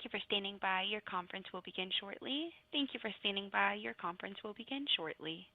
you for standing by. Your conference will begin shortly. Thank you for standing by. Your conference will begin shortly.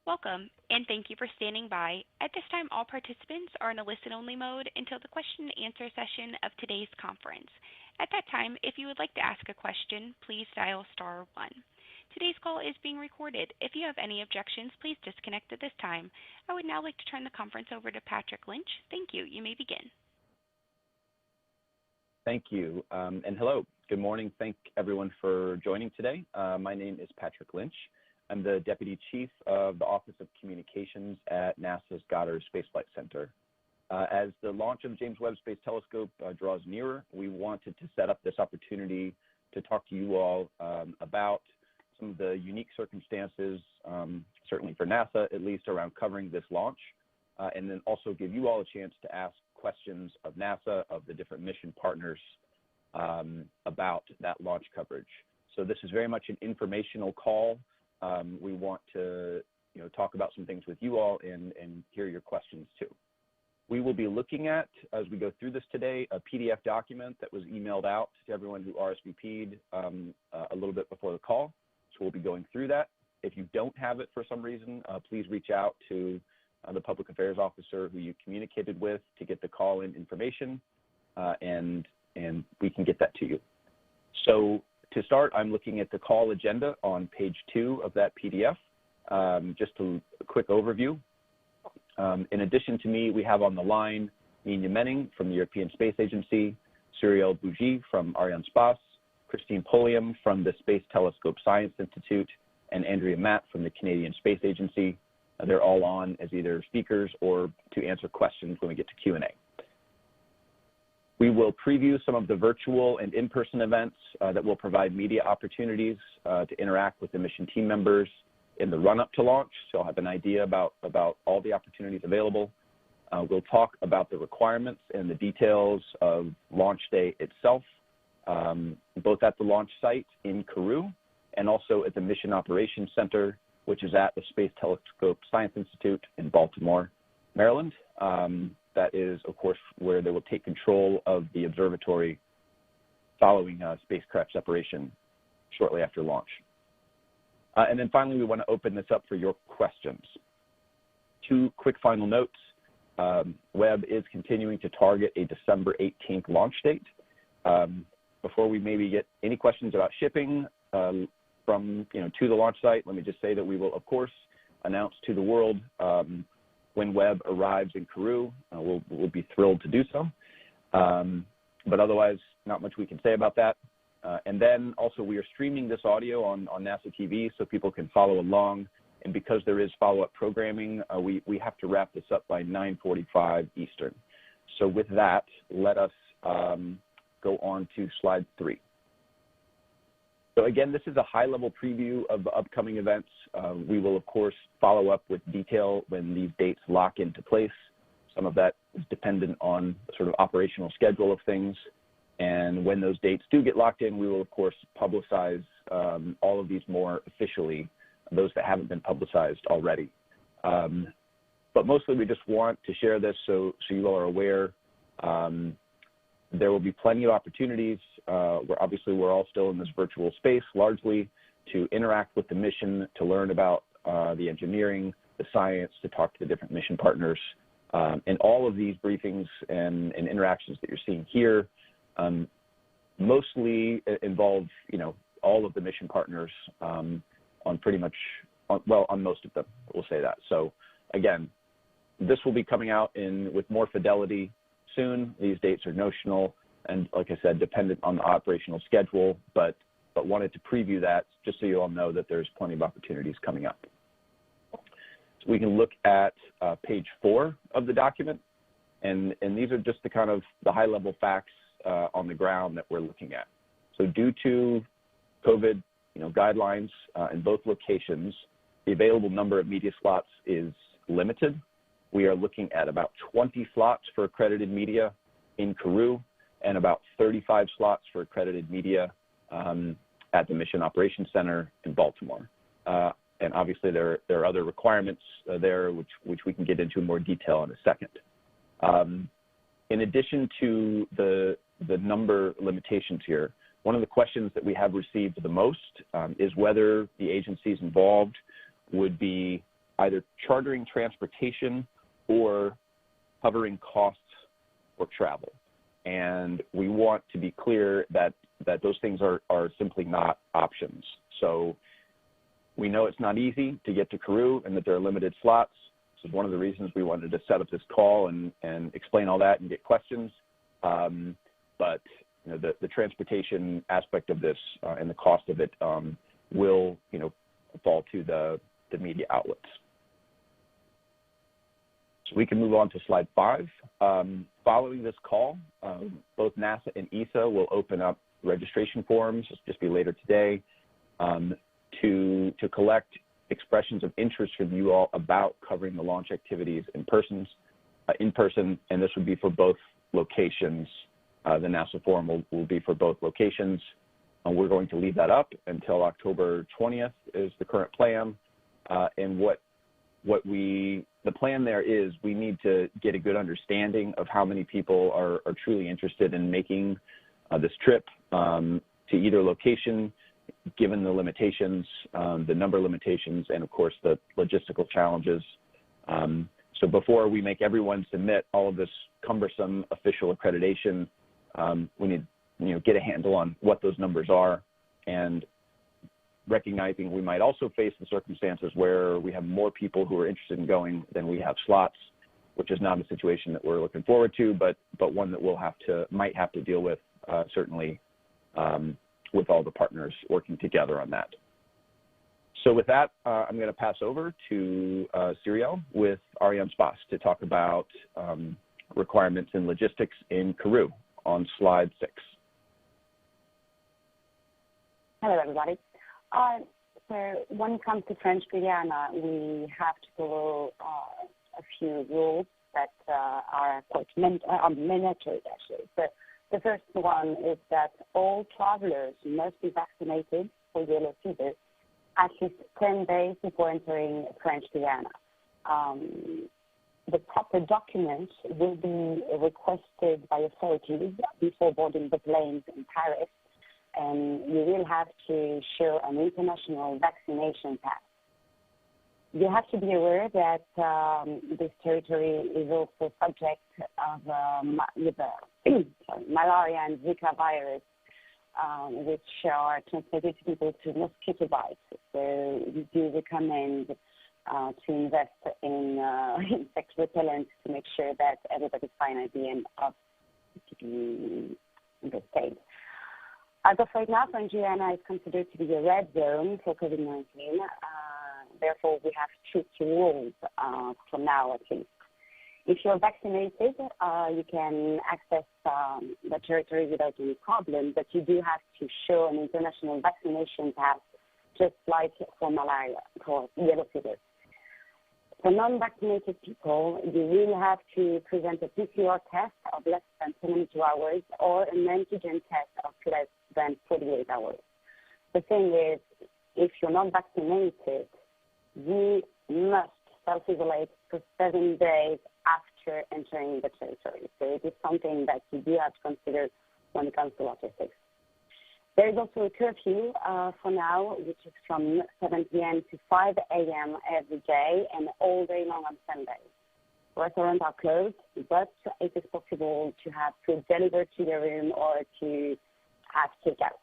Welcome, and thank you for standing by. At this time, all participants are in a listen-only mode until the question and answer session of today's conference. At that time, if you would like to ask a question, please dial *1. Today's call is being recorded. If you have any objections, please disconnect at this time. I would now like to turn the conference over to Patrick Lynch. Thank you. You may begin. Thank you, and hello. Good morning. Thank everyone for joining today. My name is Patrick Lynch. I'm the Deputy Chief of the Office of Communications at NASA's Goddard Space Flight Center. As the launch of the James Webb Space Telescope draws nearer, we wanted to set up this opportunity to talk to you all about some of the unique circumstances, certainly for NASA at least, around covering this launch, and then also give you all a chance to ask questions of NASA, of the different mission partners about that launch coverage. So this is very much an informational call. We want to talk about some things with you all and hear your questions too. We will be looking at, as we go through this today, a PDF document that was emailed out to everyone who RSVP'd a little bit before the call. So we'll be going through that. If you don't have it for some reason, please reach out to the public affairs officer who you communicated with to get the call-in information, and we can get that to you. So to start, I'm looking at the call agenda on page 2 of that PDF. Just a quick overview. In addition to me, we have on the line Nina Menning from the European Space Agency, Cyrielle Bougie from Arianespace, Christine Pulliam from the Space Telescope Science Institute, and Andrea Matt from the Canadian Space Agency. They're all on as either speakers or to answer questions when we get to Q&A. We will preview some of the virtual and in-person events that will provide media opportunities to interact with the mission team members in the run-up to launch, so I'll have an idea about all the opportunities available. We'll talk about the requirements and the details of launch day itself, both at the launch site in Kourou and also at the Mission Operations Center, which is at the Space Telescope Science Institute in Baltimore, Maryland. That is, of course, where they will take control of the observatory following spacecraft separation shortly after launch. And then finally, we want to open this up for your questions. 2 quick final notes. Webb is continuing to target a December 18th launch date. Before we maybe get any questions about shipping from to the launch site, let me just say that we will, of course, announce to the world when Webb arrives in Kourou. We'll be thrilled to do so. But otherwise, not much we can say about that. And then also we are streaming this audio on NASA TV so people can follow along. And because there is follow-up programming, we have to wrap this up by 9:45 Eastern. So with that, let us go on to slide 3. So again, this is a high-level preview of the upcoming events. We will, of course, follow up with detail when these dates lock into place. Some of that is dependent on the sort of operational schedule of things. And when those dates do get locked in, we will, of course, publicize all of these more officially, those that haven't been publicized already. But mostly we just want to share this so you all are aware. There will be plenty of opportunities where obviously we're all still in this virtual space largely to interact with the mission, to learn about the engineering, the science, to talk to the different mission partners. And all of these briefings and interactions that you're seeing here mostly involve, all of the mission partners on pretty much, on most of them, we'll say that. So again, this will be coming out with more fidelity soon. These dates are notional and, like I said, dependent on the operational schedule, but wanted to preview that just so you all know that there's plenty of opportunities coming up. So we can look at page 4 of the document, and these are just the kind of the high-level facts on the ground that we're looking at. So due to COVID guidelines in both locations, the available number of media slots is limited. We are looking at about 20 slots for accredited media in Kourou and about 35 slots for accredited media at the Mission Operations Center in Baltimore. And obviously there are other requirements there which we can get into in more detail in a second. In addition to the number limitations here, one of the questions that we have received the most is whether the agencies involved would be either chartering transportation or covering costs for travel. And we want to be clear that those things are simply not options. So we know it's not easy to get to Kourou and that there are limited slots. This is one of the reasons we wanted to set up this call and explain all that and get questions. But the transportation aspect of this and the cost of it will fall to the media outlets. So we can move on to slide 5. Following this call, both NASA and ESA will open up registration forms, just be later today, to collect expressions of interest from you all about covering the launch activities in person, and this would be for both locations. The NASA form will be for both locations. We're going to leave that up until October 20th is the current plan. And the plan there is we need to get a good understanding of how many people are truly interested in making this trip to either location, given the limitations, the number limitations, and of course the logistical challenges. So before we make everyone submit all of this cumbersome official accreditation, we need to get a handle on what those numbers are, and recognizing we might also face the circumstances where we have more people who are interested in going than we have slots, which is not a situation that we're looking forward to, but one that we'll might have to deal with certainly with partners working together on that. So with that, I'm going to pass over to Cyrielle with Arianespace to talk about requirements and logistics in Kourou on slide 6. Hello, everybody. So when it comes to French Guiana, we have to follow a few rules that are quite mandatory, actually. So the first one is that all travelers must be vaccinated for yellow fever at least 10 days before entering French Guiana. The proper documents will be requested by authorities before boarding the planes in Paris, and you will have to show an international vaccination pass. You have to be aware that this territory is also subject of malaria and Zika virus, which are transmitted to people through mosquito bites. So we do recommend to invest in insect repellent to make sure that everybody's fine at the end of the stay. As of right now, French Guiana is considered to be a red zone for COVID-19. Therefore, we have strict rules for now, at least. If you're vaccinated, you can access the territory without any problem, but you do have to show an international vaccination pass, just like for malaria, for yellow fever. For non-vaccinated people, you will have to present a PCR test of less than 72 hours or an antigen test of less than 48 hours. The thing is, if you're not vaccinated, you must self-isolate for 7 days after entering the territory. So it is something that you do have to consider when it comes to logistics. There is also a curfew for now, which is from 7 p.m. to 5 a.m. every day and all day long on Sundays. Restaurants are closed, but it is possible to have food delivered to your room or to have takeout.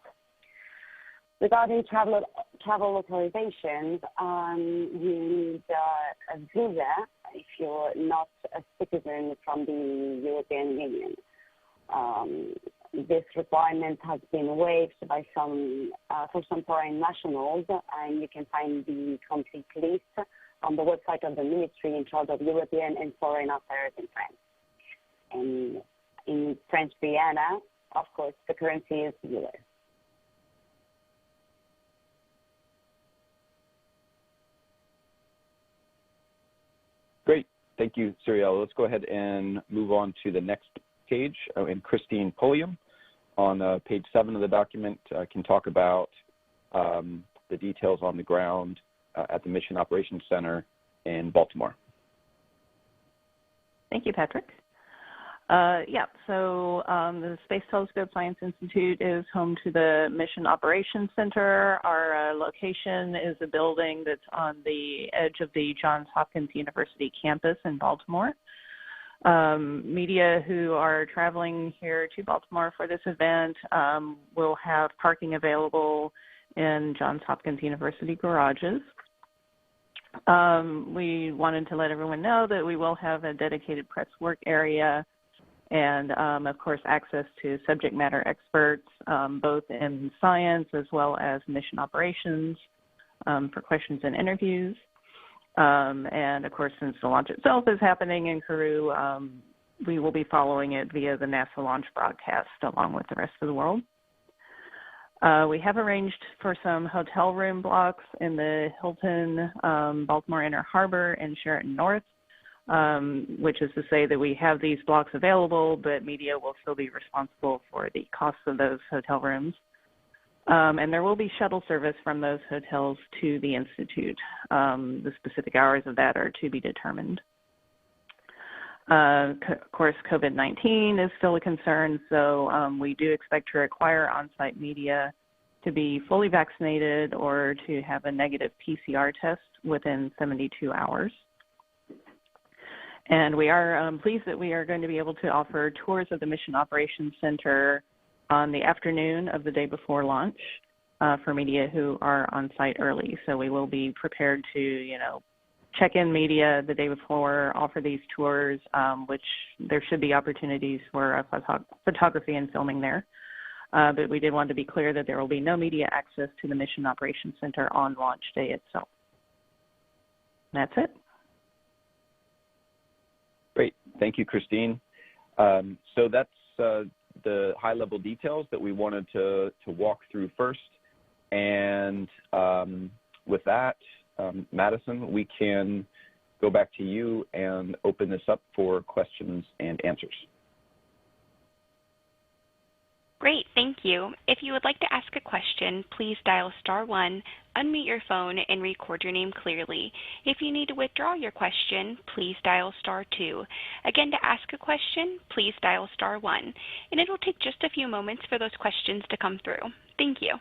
Regarding travel authorizations, you need a visa if you're not a citizen from the European Union. This requirement has been waived by for some foreign nationals, and you can find the complete list on the website of the Ministry in charge of European and Foreign Affairs in France. And in French Guiana, of course, the currency is euro. Great. Thank you, Cyrielle. Let's go ahead and move on to the next page. And Christine Pulliam on page 7 of the document can talk about the details on the ground at the Mission Operations Center in Baltimore. Thank you, Patrick. So the Space Telescope Science Institute is home to the Mission Operations Center. Our location is a building that's on the edge of the Johns Hopkins University campus in Baltimore. Media who are traveling here to Baltimore for this event will have parking available in Johns Hopkins University garages. We wanted to let everyone know that we will have a dedicated press work area and, of course, access to subject matter experts, both in science as well as mission operations for questions and interviews. And, of course, since the launch itself is happening in Kourou, we will be following it via the NASA launch broadcast along with the rest of the world. We have arranged for some hotel room blocks in the Hilton, Baltimore Inner Harbor, and Sheraton North, which is to say that we have these blocks available, but media will still be responsible for the cost of those hotel rooms. And there will be shuttle service from those hotels to the Institute. The specific hours of that are to be determined. Of course, COVID-19 is still a concern, so we do expect to require on-site media to be fully vaccinated or to have a negative PCR test within 72 hours. And we are pleased that we are going to be able to offer tours of the Mission Operations Center on the afternoon of the day before launch for media who are on site early. So we will be prepared to, check in media the day before, offer these tours, which there should be opportunities for photography and filming there. but we did want to be clear that there will be no media access to the Mission Operations Center on launch day itself. That's it. Great. Thank you, Christine. So that's the high-level details that we wanted to walk through first. And with that, Madison, we can go back to you and open this up for questions and answers. Great, thank you. If you would like to ask a question, please dial *1, unmute your phone, and record your name clearly. If you need to withdraw your question, please dial *2. Again, to ask a question, please dial *1. And it will take just a few moments for those questions to come through. Thank you.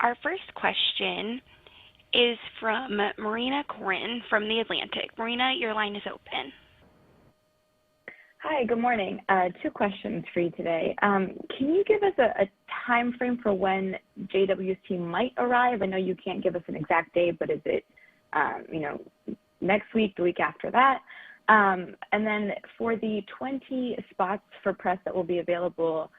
Our first question is from Marina Corin from The Atlantic. Marina, your line is open. Hi, good morning. 2 questions for you today. Can you give us a time frame for when JWST might arrive? I know you can't give us an exact date, but is it, next week, the week after that? And then for the 20 spots for press that will be available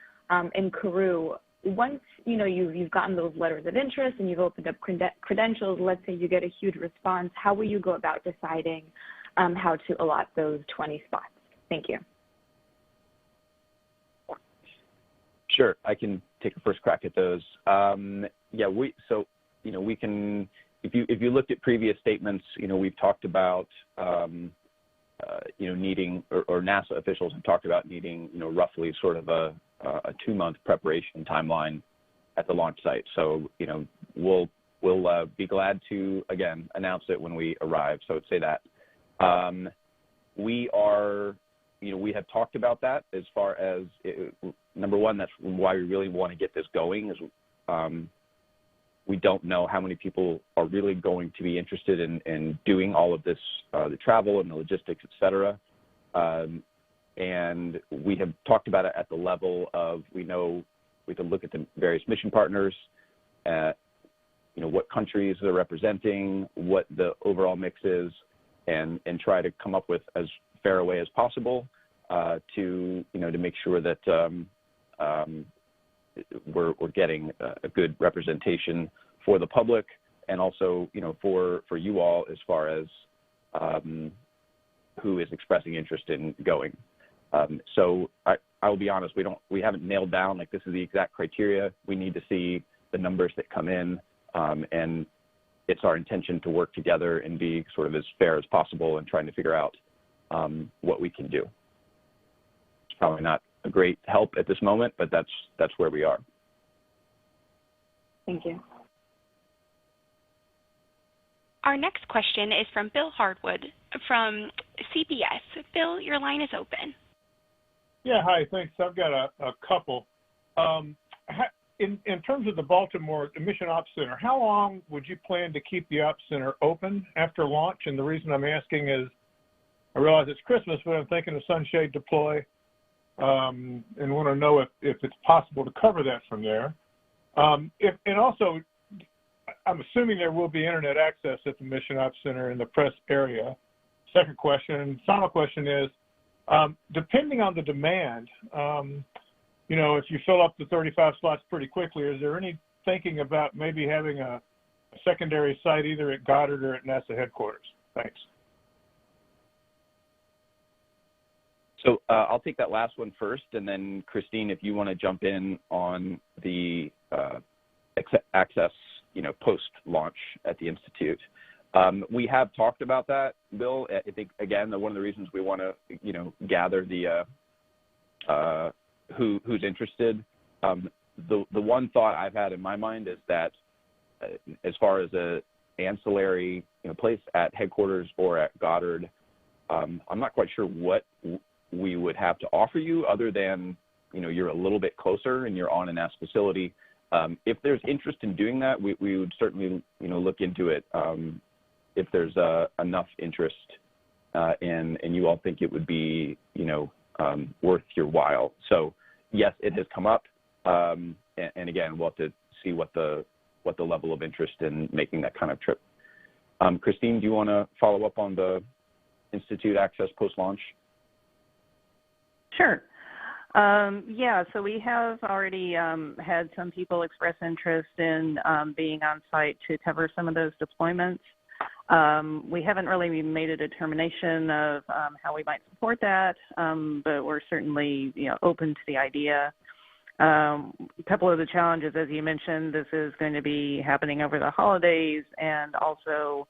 in Kourou, once you've gotten those letters of interest and you've opened up credentials, let's say you get a huge response, how will you go about deciding how to allot those 20 spots? Thank you. Sure, I can take a first crack at those. We can. If you looked at previous statements, we've talked about needing, or NASA officials have talked about needing, roughly sort of a 2-month preparation timeline at the launch site. So, we'll be glad to, again, announce it when we arrive. So I'd say that. We have talked about that as far as, number one, that's why we really want to get this going, is we don't know how many people are really going to be interested in doing all of this, the travel and the logistics, et cetera. And we have talked about it at the level of, we know we can look at the various mission partners, what countries they're representing, what the overall mix is, and try to come up with as fair a way as possible to make sure that we're getting a good representation for the public, and also for you all as far as who is expressing interest in going. So I will be honest, we haven't nailed down like this is the exact criteria. We need to see the numbers that come in, and it's our intention to work together and be sort of as fair as possible and trying to figure out what we can do. It's probably not a great help at this moment, but that's where we are. Thank you. Our next question is from Bill Hardwood from CBS. Bill, your line is open. Yeah, hi, thanks. I've got a couple. In terms of the Baltimore Mission Ops Center, how long would you plan to keep the Ops Center open after launch? And the reason I'm asking is I realize it's Christmas, but I'm thinking of Sunshade Deploy, and want to know if it's possible to cover that from there. And also, I'm assuming there will be internet access at the Mission Ops Center in the press area. Second question, final question is, depending on the demand, if you fill up the 35 slots pretty quickly, is there any thinking about maybe having a secondary site either at Goddard or at NASA headquarters? Thanks. So I'll take that last one first, and then Christine, if you want to jump in on the access, post-launch at the Institute. We have talked about that, Bill. I think, again, one of the reasons we want to, gather the who's interested. The one thought I've had in my mind is that as far as a ancillary place at headquarters or at Goddard, I'm not quite sure what we would have to offer you other than, you're a little bit closer and you're on a NASA facility. If there's interest in doing that, we would certainly, look into it. If there's enough interest and you all think it would be, worth your while. So yes, it has come up. And again, we'll have to see what the level of interest in making that kind of trip. Christine, do you want to follow up on the Institute access post-launch? Sure. So we have already had some people express interest in being on site to cover some of those deployments. We haven't really made a determination of how we might support that, but we're certainly, open to the idea. A couple of the challenges, as you mentioned, this is going to be happening over the holidays, and also,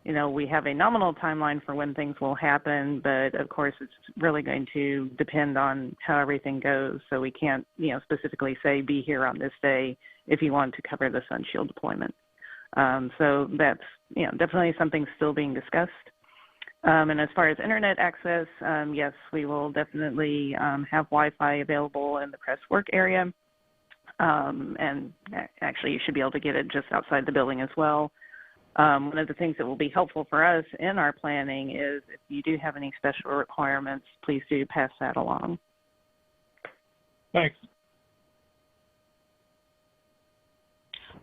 we have a nominal timeline for when things will happen, but of course it's really going to depend on how everything goes. So we can't, specifically say be here on this day if you want to cover the SunShield deployment. So that's, definitely something still being discussed. And as far as internet access, yes, we will definitely have Wi-Fi available in the press work area. And actually, you should be able to get it just outside the building as well. One of the things that will be helpful for us in our planning is if you do have any special requirements, please do pass that along. Thanks.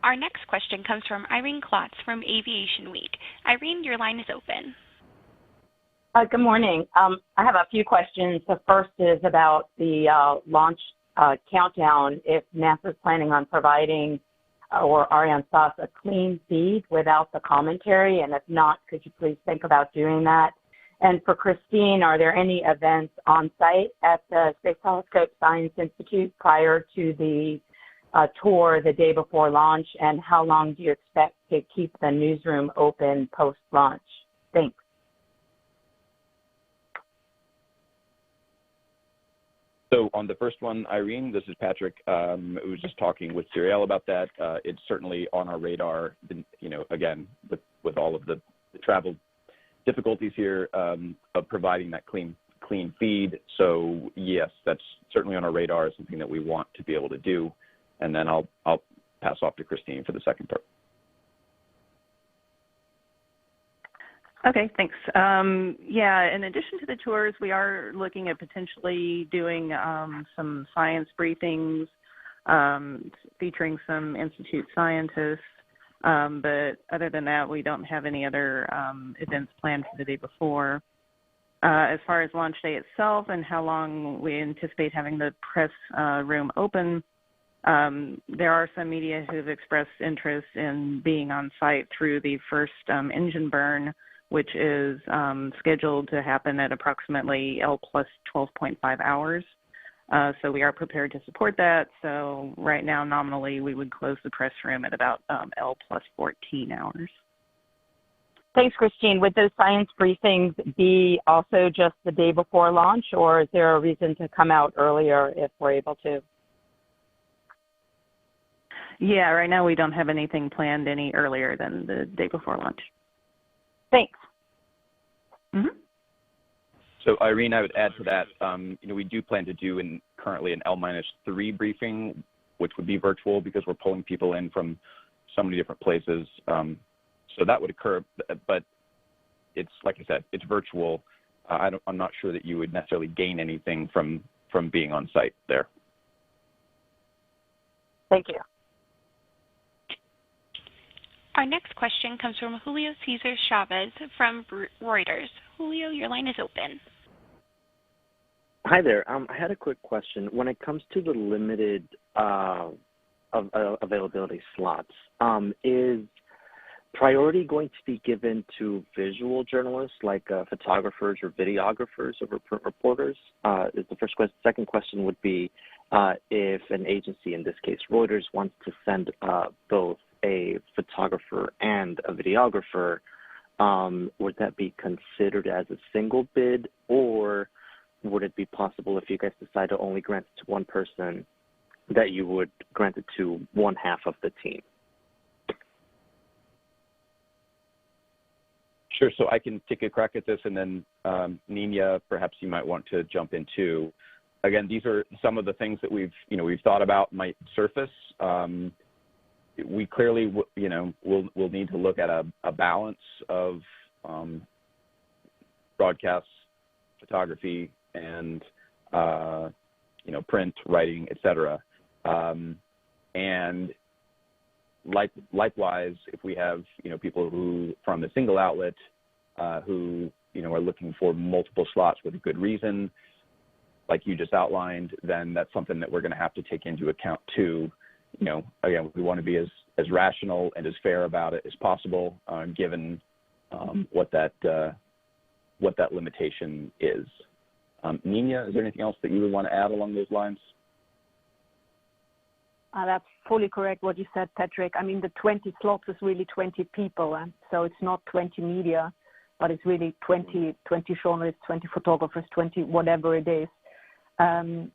Our next question comes from Irene Klotz from Aviation Week. Irene, your line is open. Good morning. I have a few questions. The first is about the launch countdown. If NASA's planning on providing or Arianespace a clean feed without the commentary, and if not, could you please think about doing that? And for Christine, are there any events on site at the Space Telescope Science Institute prior to the tour the day before launch, and how long do you expect to keep the newsroom open post-launch? Thanks. So on the first one, Irene, this is Patrick. I was just talking with Cyril about that. It's certainly on our radar, again, with all of the travel difficulties here of providing that clean feed. So yes, that's certainly on our radar, something that we want to be able to do. And then I'll pass off to Christine for the second part. Okay, thanks. In addition to the tours, we are looking at potentially doing some science briefings featuring some Institute scientists. But other than that, we don't have any other events planned for the day before. As far as launch day itself and how long we anticipate having the press room open, there are some media who have expressed interest in being on site through the first engine burn, which is scheduled to happen at approximately L plus 12.5 hours. So we are prepared to support that. So right now, nominally, we would close the press room at about L plus 14 hours. Thanks, Christine. Would those science briefings be also just the day before launch, or is there a reason to come out earlier if we're able to? Yeah, right now we don't have anything planned any earlier than the day before launch. Thanks. Mm-hmm. So Irene, I would add to that, we do plan to do currently an L-3 briefing, which would be virtual because we're pulling people in from so many different places. So that would occur, but it's, like I said, it's virtual. I'm not sure that you would necessarily gain anything from being on site there. Thank you. Our next question comes from Julio Cesar Chavez from Reuters. Julio, your line is open. Hi there. I had a quick question. When it comes to the limited availability slots, is priority going to be given to visual journalists like photographers or videographers over reporters? Is the first question. Second question would be if an agency, in this case Reuters, wants to send both a photographer and a videographer, would that be considered as a single bid, or would it be possible if you guys decide to only grant it to one person that you would grant it to one half of the team? Sure, so I can take a crack at this, and then Nina, perhaps you might want to jump in too. again, these are some of the things that we've thought about might surface. We clearly, we'll need to look at a balance of broadcast, photography, and print, writing, etc. And likewise, if we have people who from a single outlet who are looking for multiple slots with a good reason, like you just outlined, then that's something that we're going to have to take into account too. Again, we want to be as rational and as fair about it as possible, given what that limitation is. Nina, is there anything else that you would want to add along those lines? That's fully correct what you said, Patrick. I mean, the 20 slots is really 20 people, so it's not 20 media, but it's really 20 journalists, 20 photographers, 20 whatever it is.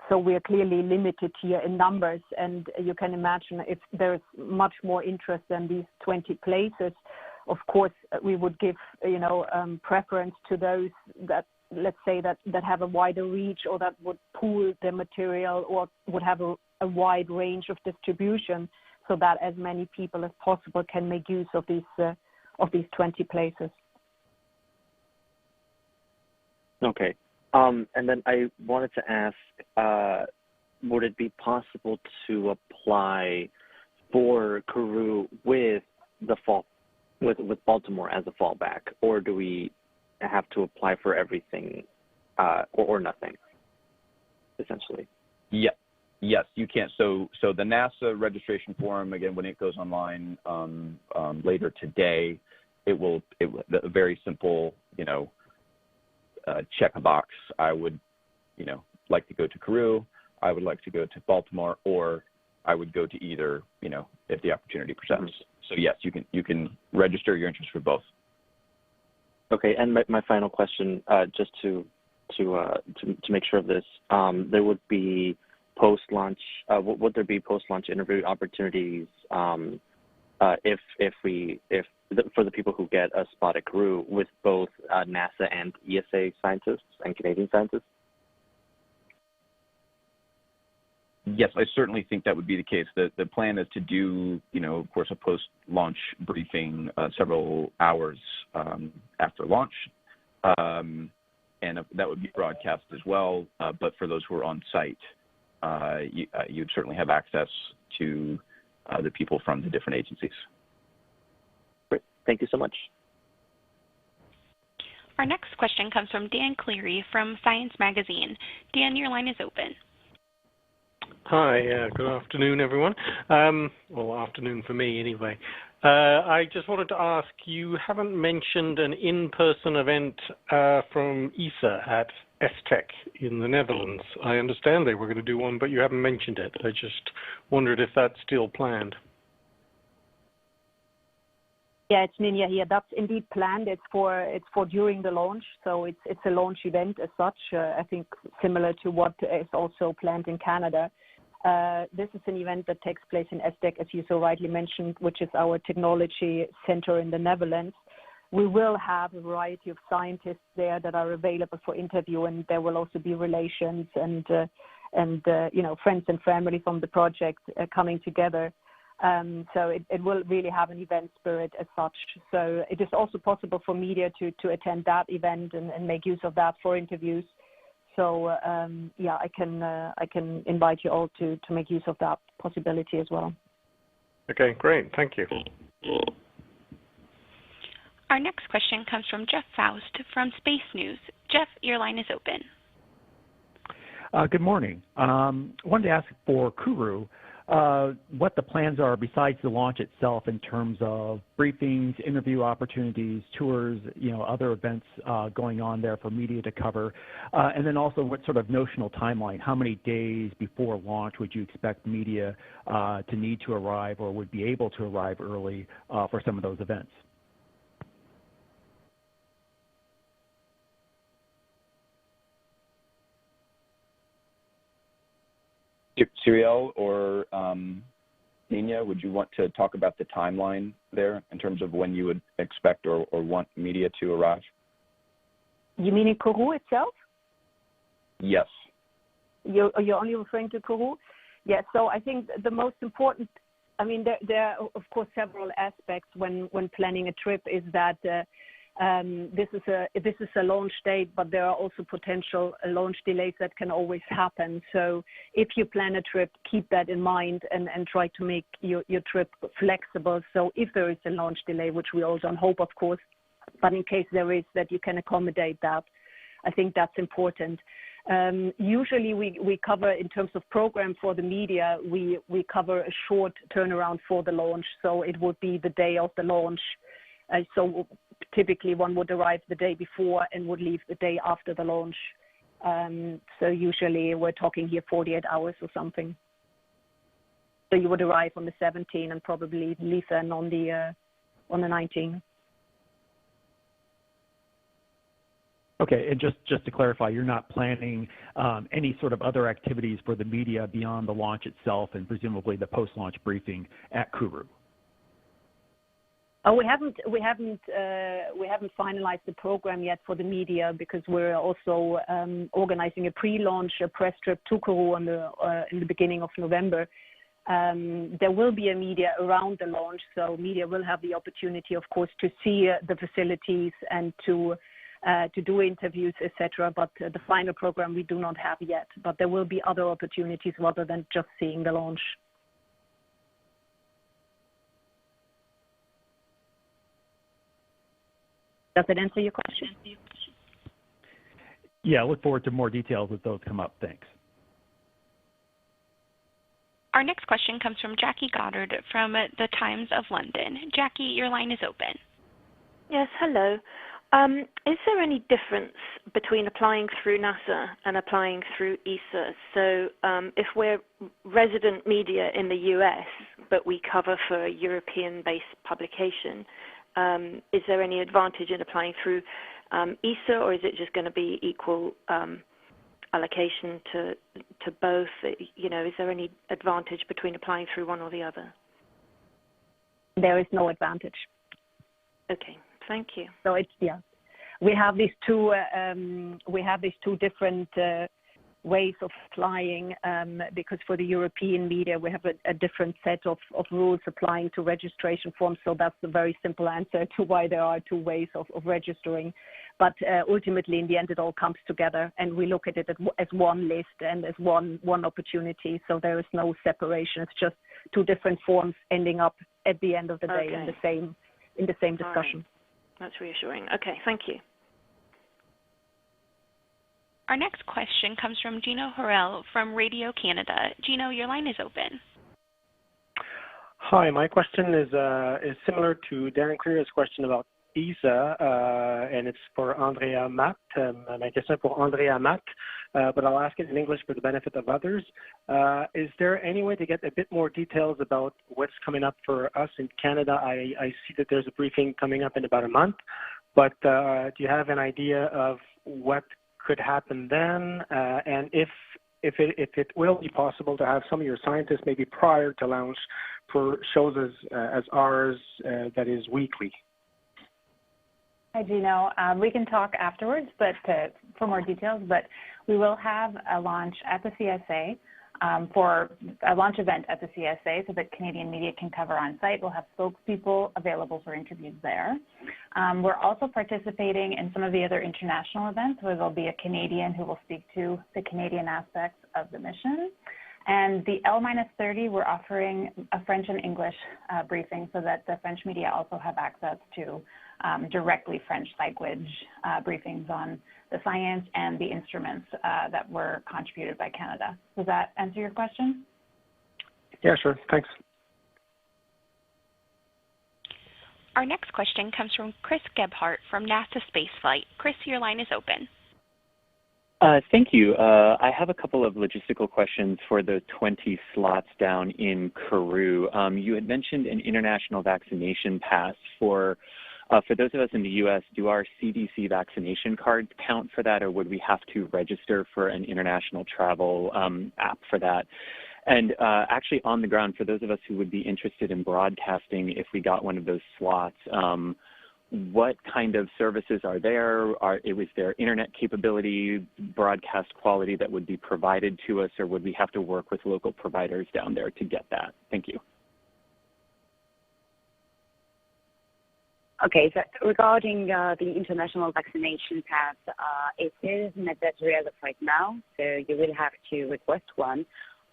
So we are clearly limited here in numbers, and you can imagine if there's much more interest than these 20 places, of course, we would give, preference to those that, let's say, that have a wider reach or that would pool their material or would have a wide range of distribution, so that as many people as possible can make use of these 20 places. Okay. And then I wanted to ask, would it be possible to apply for Kourou with Baltimore as a fallback, or do we have to apply for everything or nothing, essentially? Yeah. Yes, you can. So the NASA registration form, again, when it goes online later today, it will a very simple, check a box. I would, like to go to Kourou. I would like to go to Baltimore, or I would go to either, if the opportunity presents. Mm-hmm. So yes, you can register your interest for both. Okay, and my final question, just to make sure of this, there would be post-launch. Would there be post-launch interview opportunities for the people who get a spot at Kourou with both NASA and ESA scientists and Canadian scientists? Yes, I certainly think that would be the case. The plan is to do, of course, a post-launch briefing several hours after launch, and that would be broadcast as well. But for those who are on site, you'd certainly have access to the people from the different agencies. Great. Thank you so much. Our next question comes from Dan Cleary from Science Magazine. Dan, your line is open. Hi, good afternoon, everyone. Well, afternoon for me, anyway. I just wanted to ask, you haven't mentioned an in-person event from ESA at STEC in the Netherlands. I understand they were going to do one, but you haven't mentioned it. I just wondered if that's still planned. Yeah, it's Ninja here. That's indeed planned. It's for during the launch, so it's a launch event as such. I think similar to what is also planned in Canada. This is an event that takes place in STEC, as you so rightly mentioned, which is our technology center in the Netherlands. We will have a variety of scientists there that are available for interview, and there will also be relations and friends and family from the project coming together. So it will really have an event spirit as such. So it is also possible for media to attend that event and make use of that for interviews. So I can invite you all to make use of that possibility as well. Okay, great. Thank you. Our next question comes from Jeff Faust from Space News. Jeff, your line is open. Good morning. Wanted to ask for Kourou what the plans are besides the launch itself in terms of briefings, interview opportunities, tours, other events going on there for media to cover, and then also what sort of notional timeline, how many days before launch would you expect media to need to arrive or would be able to arrive early for some of those events? Cyril or Nina, would you want to talk about the timeline there in terms of when you would expect or want media to arrive? You mean in Kourou itself? Yes. You're only referring to Kourou? Yeah, so I think the most important, I mean, there are, of course, several aspects when planning a trip is that this is a launch date, but there are also potential launch delays that can always happen. So if you plan a trip, keep that in mind and try to make your trip flexible. So if there is a launch delay, which we all don't hope, of course, but in case there is, that you can accommodate that. I think that's important. Usually we cover, in terms of program for the media, we cover a short turnaround for the launch. So it would be the day of the launch. So typically one would arrive the day before and would leave the day after the launch. So usually we're talking here 48 hours or something. So you would arrive on the 17th and probably leave then on the 19th. Okay, and just to clarify, you're not planning any sort of other activities for the media beyond the launch itself and presumably the post-launch briefing at Kourou? Oh, we haven't finalized the program yet for the media because we're also organizing a pre-launch press trip to Kourou in the beginning of November. There will be a media around the launch, so media will have the opportunity, of course, to see the facilities and to do interviews, etc. But the final program we do not have yet. But there will be other opportunities rather than just seeing the launch. Does that answer your question? Yeah, I look forward to more details as those come up. Thanks. Our next question comes from Jackie Goddard from the Times of London. Jackie, your line is open. Yes, hello. Is there any difference between applying through NASA and applying through ESA? So if we're resident media in the US, but we cover for a European-based publication, is there any advantage in applying through ESA, or is it just going to be equal allocation to both? You know, is there any advantage between applying through one or the other? There is no advantage. Okay. Thank you. So it's we have these two different ways of applying because for the European media we have a different set of rules applying to registration forms. So that's the very simple answer to why there are two ways of registering. But ultimately, in the end, it all comes together, and we look at it as one list and as one opportunity. So there is no separation. It's just two different forms ending up at the end of the day in the same discussion. That's reassuring. Okay, thank you. Our next question comes from Gino Horrell from Radio Canada. Gino, your line is open. Hi, my question is similar to Darren Clear's question about ESA, and it's for Andrea Matt. My question for Andrea Matt, but I'll ask it in English for the benefit of others. Is there any way to get a bit more details about what's coming up for us in Canada? I see that there's a briefing coming up in about a month, but do you have an idea of what could happen then, and if it will be possible to have some of your scientists maybe prior to launch for shows as ours that is weekly? Hi, Gino. We can talk afterwards, but for more details. But we will have a launch at the CSA for a launch event at the CSA, so that Canadian media can cover on site. We'll have spokespeople available for interviews there. We're also participating in some of the other international events where there'll be a Canadian who will speak to the Canadian aspects of the mission. And the L-30, we're offering a French and English briefing so that the French media also have access to directly French language briefings on the science and the instruments that were contributed by Canada. Does that answer your question? Yeah, sure. Thanks. Our next question comes from Chris Gebhardt from NASA Spaceflight. Chris, your line is open. Thank you. I have a couple of logistical questions for the 20 slots down in Kourou. You had mentioned an international vaccination pass for those of us in the U.S. Do our CDC vaccination cards count for that, or would we have to register for an international travel app for that? And actually on the ground, for those of us who would be interested in broadcasting, if we got one of those slots, what kind of services are there? Was there internet capability, broadcast quality that would be provided to us, or would we have to work with local providers down there to get that? Thank you. Okay, so regarding the international vaccination pass, it is not that relevant right now, so you will have to request one.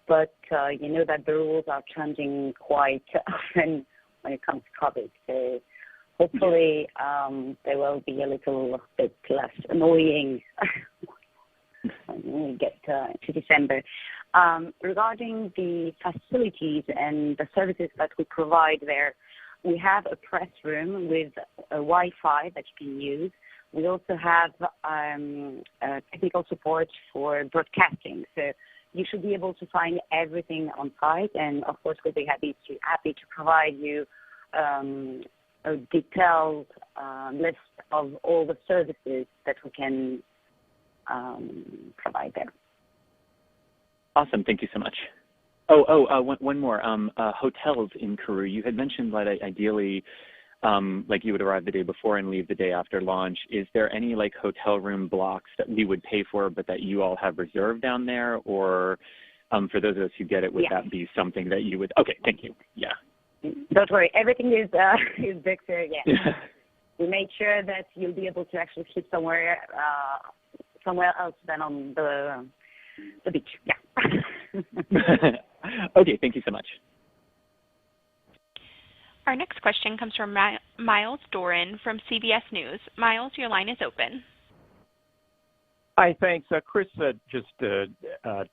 But you know that the rules are changing quite often when it comes to COVID. So hopefully they will be a little bit less annoying when we get to December. Regarding the facilities and the services that we provide there, we have a press room with a Wi-Fi that you can use. We also have technical support for broadcasting. So you should be able to find everything on site. And, of course, we'll be happy to provide you a detailed list of all the services that we can provide there. Awesome. Thank you so much. One more. Hotels in Kourou. You had mentioned that ideally, like you would arrive the day before and leave the day after launch. Is there any like hotel room blocks that we would pay for, but that you all have reserved down there, or for those of us who get it, would that be something that you would? Okay, thank you. Yeah. Don't worry, everything is booked. Yeah. We made sure that you'll be able to actually sleep somewhere else than on the beach. Yeah. Okay, thank you so much. Our next question comes from Miles Doran from CBS News. Miles, your line is open. Hi, thanks. Chris just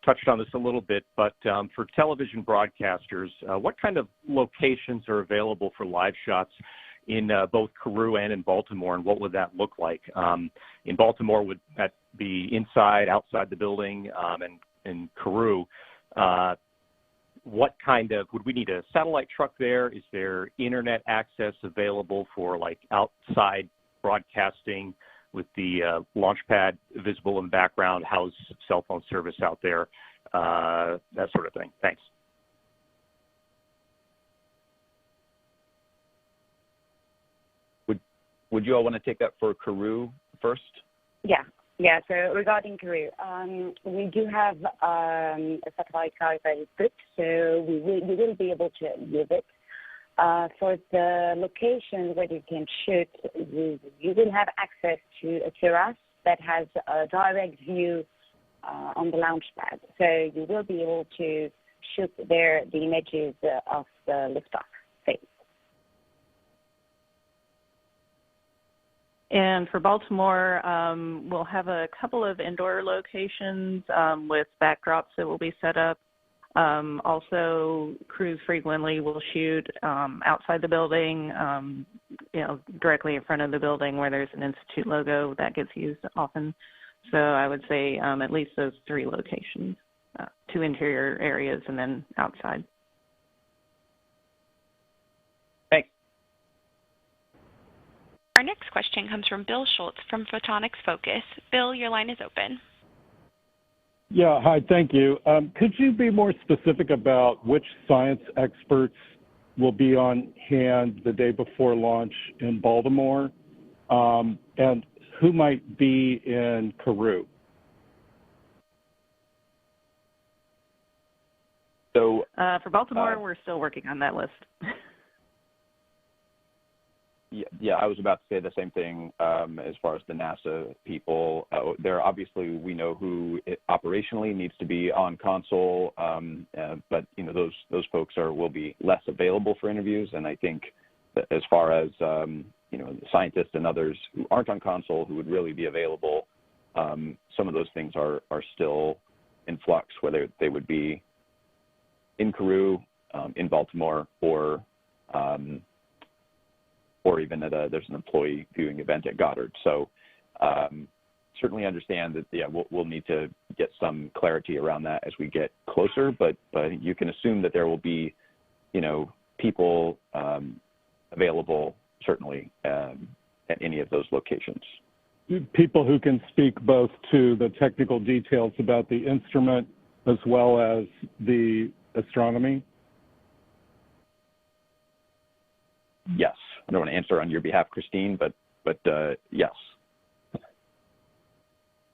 touched on this a little bit, but for television broadcasters, what kind of locations are available for live shots in both Kourou and in Baltimore, and what would that look like? In Baltimore, would that be inside, outside the building, and in Kourou, what kind of, would we need a satellite truck there? Is there internet access available for like outside broadcasting with the launch pad visible in the background? How's cell phone service out there? That sort of thing. Thanks. Would you all want to take that for Kourou first? Yeah, so regarding Kourou, we do have a satellite car that is booked, so we will be able to use it. For the location where you can shoot, you will have access to a terrace that has a direct view on the launch pad. So you will be able to shoot there the images of the liftoff phase. And for Baltimore, we'll have a couple of indoor locations with backdrops that will be set up. Also, crews frequently will shoot outside the building, directly in front of the building where there's an institute logo that gets used often. So I would say at least those three locations, 2 interior areas and then outside. Our next question comes from Bill Schultz from Photonics Focus. Bill, your line is open. Yeah, hi, thank you. Could you be more specific about which science experts will be on hand the day before launch in Baltimore, and who might be in Kourou? So for Baltimore, we're still working on that list. Yeah, I was about to say the same thing as far as the NASA people. There, obviously, we know who operationally needs to be on console, but those folks will be less available for interviews. And I think that as far as scientists and others who aren't on console who would really be available, some of those things are still in flux, whether they would be in Kourou, in Baltimore, or even there's an employee viewing event at Goddard. So certainly understand that, we'll need to get some clarity around that as we get closer, but you can assume that there will be, people available certainly at any of those locations. People who can speak both to the technical details about the instrument as well as the astronomy? Yes. I don't want to answer on your behalf, Christine, but yes.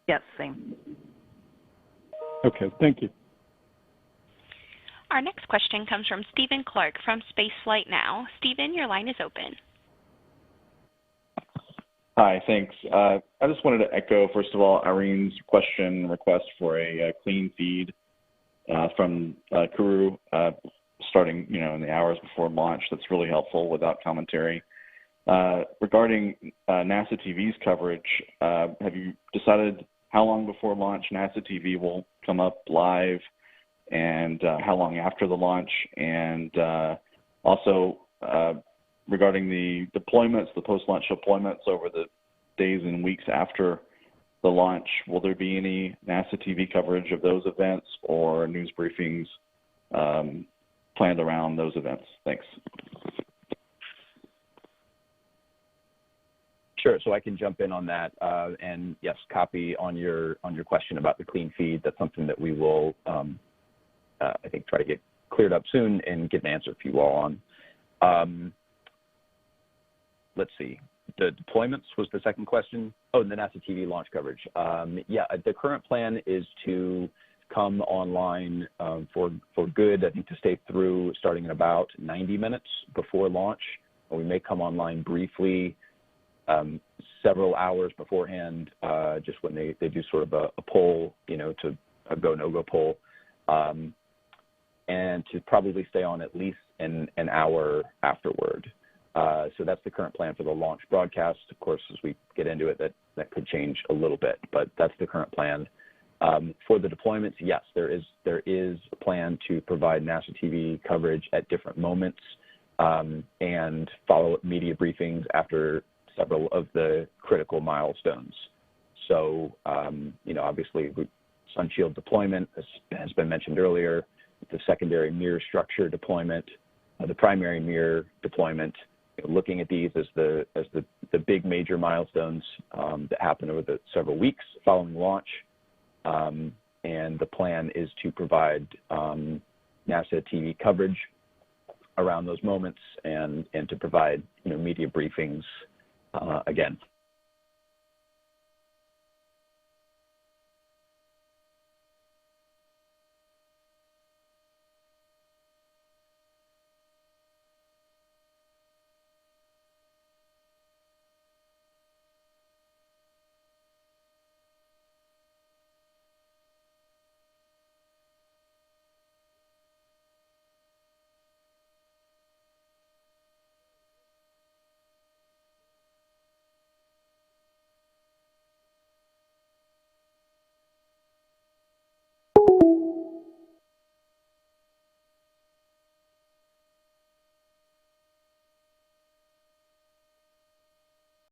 Yes, same. Okay, thank you. Our next question comes from Stephen Clark from Spaceflight Now. Stephen, your line is open. Hi, thanks. I just wanted to echo, first of all, Irene's request for a clean feed from Kourou starting, in the hours before launch. That's really helpful without commentary. Regarding NASA TV's coverage, have you decided how long before launch NASA TV will come up live, and how long after the launch? And also, regarding the deployments, the post-launch deployments over the days and weeks after the launch, will there be any NASA TV coverage of those events or news briefings planned around those events? Thanks. Sure. So I can jump in on that. And yes, copy on your question about the clean feed. That's something that we will, I think, try to get cleared up soon and get an answer for you all on. Let's see. The deployments was the second question. Oh, and the NASA TV launch coverage. Yeah, the current plan is to come online for good, I think, to stay through starting in about 90 minutes before launch. We may come online briefly several hours beforehand, just when they do sort of a poll, to a go, no-go poll, and to probably stay on at least an hour afterward. So that's the current plan for the launch broadcast. Of course, as we get into it, that could change a little bit, but that's the current plan. For the deployments, yes, there is a plan to provide NASA TV coverage at different moments and follow-up media briefings after several of the critical milestones. So, obviously, Sunshield deployment has been mentioned earlier, the secondary mirror structure deployment, the primary mirror deployment. Looking at these as the big major milestones that happen over the several weeks following launch, and the plan is to provide NASA TV coverage around those moments and to provide media briefings again